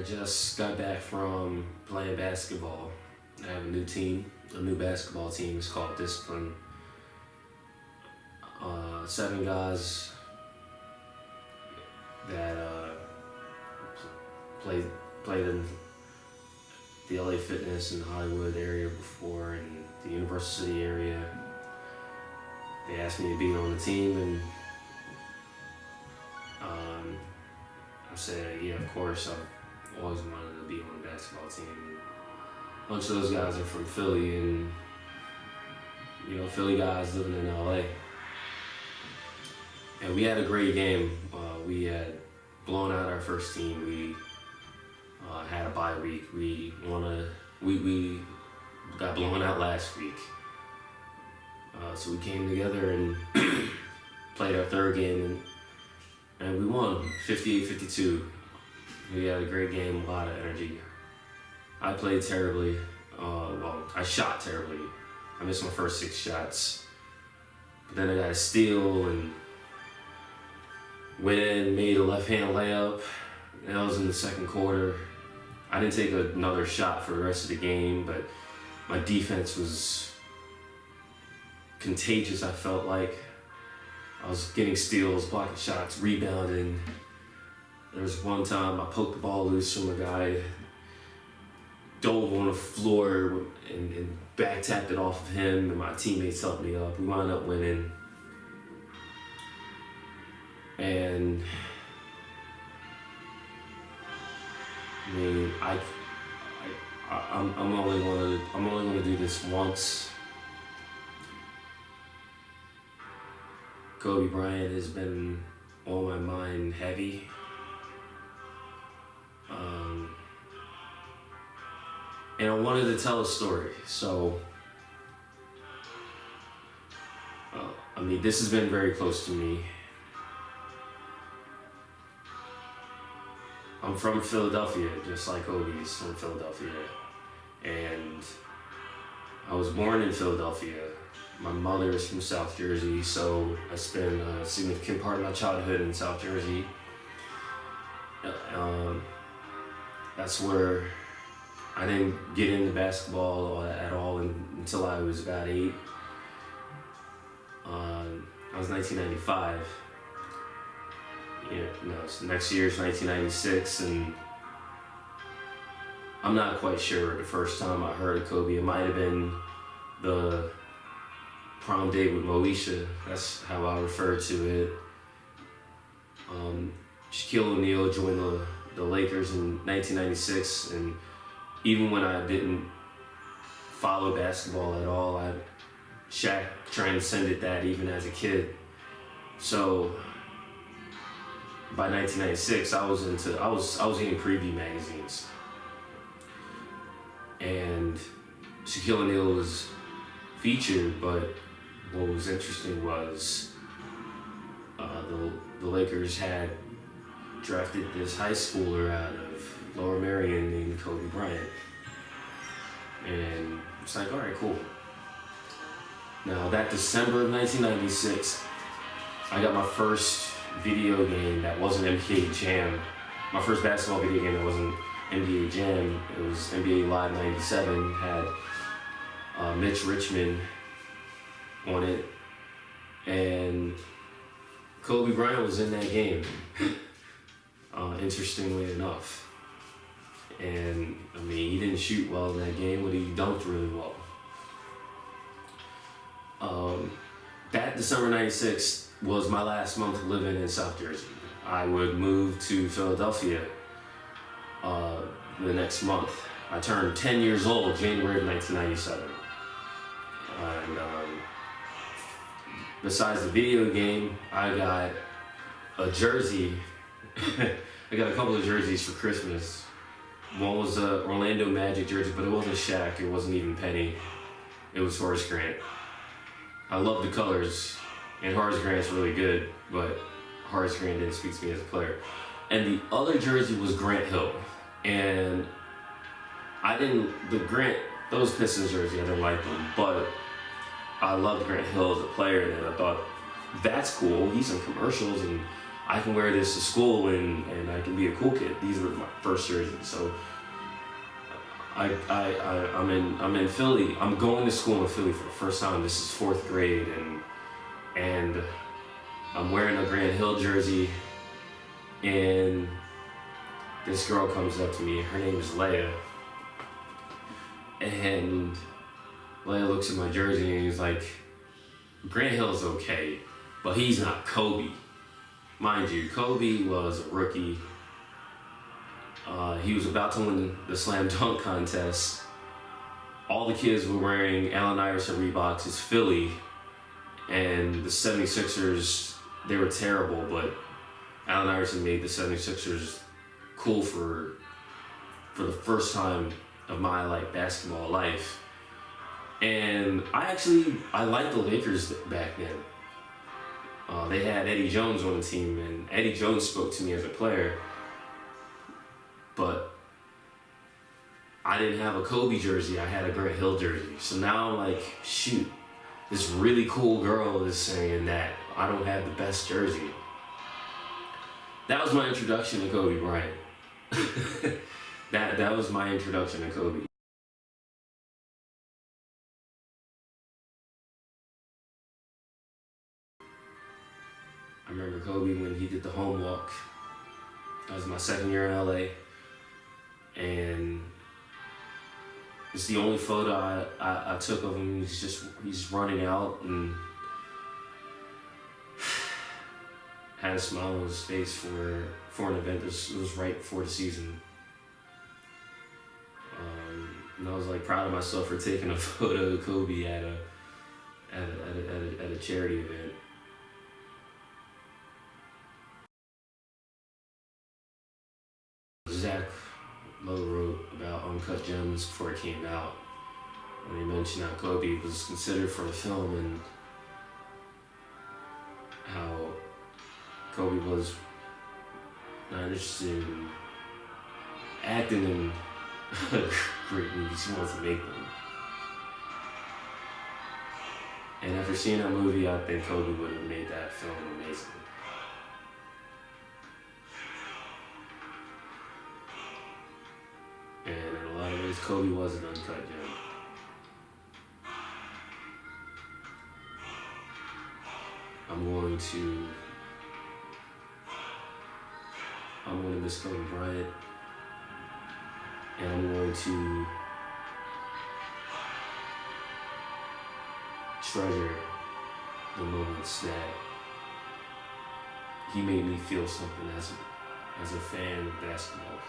just got back from playing basketball. I have a new team, a new basketball team. It's called Discipline. 7 guys that played in the LA Fitness and Hollywood area before, and the Universal City area. They asked me to be on the team, and I said, yeah, of course. I've always wanted to be on a basketball team. A bunch of those guys are from Philly, and Philly guys living in LA. And we had a great game. We had blown out our first team. We had a bye week. We got blown out last week. So we came together and played our third game, and we won 58-52. We had a great game, a lot of energy. I played terribly. I shot terribly. I missed my first 6 shots. But then I got a steal and went in, made a left-hand layup. That was in the second quarter. I didn't take another shot for the rest of the game, but my defense was contagious, I felt like. I was getting steals, blocking shots, rebounding. There was one time I poked the ball loose from a guy, dove on the floor and back tapped it off of him, and my teammates helped me up. We wound up winning. And I mean, I'm only gonna do this once. Kobe Bryant has been on my mind heavy. And I wanted to tell a story, so this has been very close to me. I'm from Philadelphia, just like Kobe's from Philadelphia, and I was born in Philadelphia. My mother is from South Jersey, so I spent a significant part of my childhood in South Jersey. That's where I didn't get into basketball at all until I was about 8. I was 1995. Next year's 1996, and I'm not quite sure the first time I heard of Kobe. It might have been the prom date with Moesha. That's how I refer to it. Shaquille O'Neal joined the Lakers in 1996, and even when I didn't follow basketball at all, Shaq transcended that even as a kid. So by 1996, I was eating preview magazines, and Shaquille O'Neal was featured. But what was interesting was the Lakers had drafted this high schooler out of Lower Merion named Kobe Bryant, and it's like, all right, cool. Now that December of 1996, I got my first video game that wasn't NBA Jam. My first basketball video game that wasn't NBA Jam. It was NBA Live 97. Had Mitch Richmond on it, and Kobe Bryant was in that game. Interestingly enough, and he didn't shoot well in that game, but he dunked really well. That December 96 was my last month living in South Jersey. I would move to Philadelphia the next month. I turned 10 years old, January of 1997. And besides the video game, I got a jersey. I got a couple of jerseys for Christmas. One was a Orlando Magic jersey, but it wasn't Shaq, it wasn't even Penny. It was Horace Grant. I love the colors, and Horace Grant's really good, but Horace Grant didn't speak to me as a player. And the other jersey was Grant Hill, and those Pistons jersey, I didn't like them, but I loved Grant Hill as a player, and I thought, that's cool, he's in commercials, and I can wear this to school and I can be a cool kid. These were my first jerseys. So I'm in Philly. I'm going to school in Philly for the first time. This is 4th grade, and I'm wearing a Grant Hill jersey, and this girl comes up to me. Her name is Leia, and Leia looks at my jersey and he's like, Grant Hill's okay, but he's not Kobe. Mind you, Kobe was a rookie. He was about to win the slam dunk contest. All the kids were wearing Allen Iverson Reeboks. It's Philly, and the 76ers, they were terrible, but Allen Iverson made the 76ers cool for the first time of my basketball life. And I liked the Lakers back then. They had Eddie Jones on the team, and Eddie Jones spoke to me as a player. But I didn't have a Kobe jersey, I had a Grant Hill jersey. So now I'm like, shoot, this really cool girl is saying that I don't have the best jersey. That was my introduction to Kobe Bryant. That was my introduction to Kobe. I remember Kobe when he did the home walk. That was my 2nd year in LA. And it's the only photo I took of him. He's running out and had a smile on his face for an event. It was right before the season. And I was proud of myself for taking a photo of Kobe at a charity event. Zach Lowe wrote about Uncut Gems before it came out, when he mentioned how Kobe was considered for the film and how Kobe was not interested in acting in great movies. He wanted to make them. And after seeing that movie, I think Kobe would have made that film amazing. And in a lot of ways, Kobe was an uncut gem. I'm going to miss Kobe Bryant, and I'm going to treasure the moments that he made me feel something as a fan of basketball.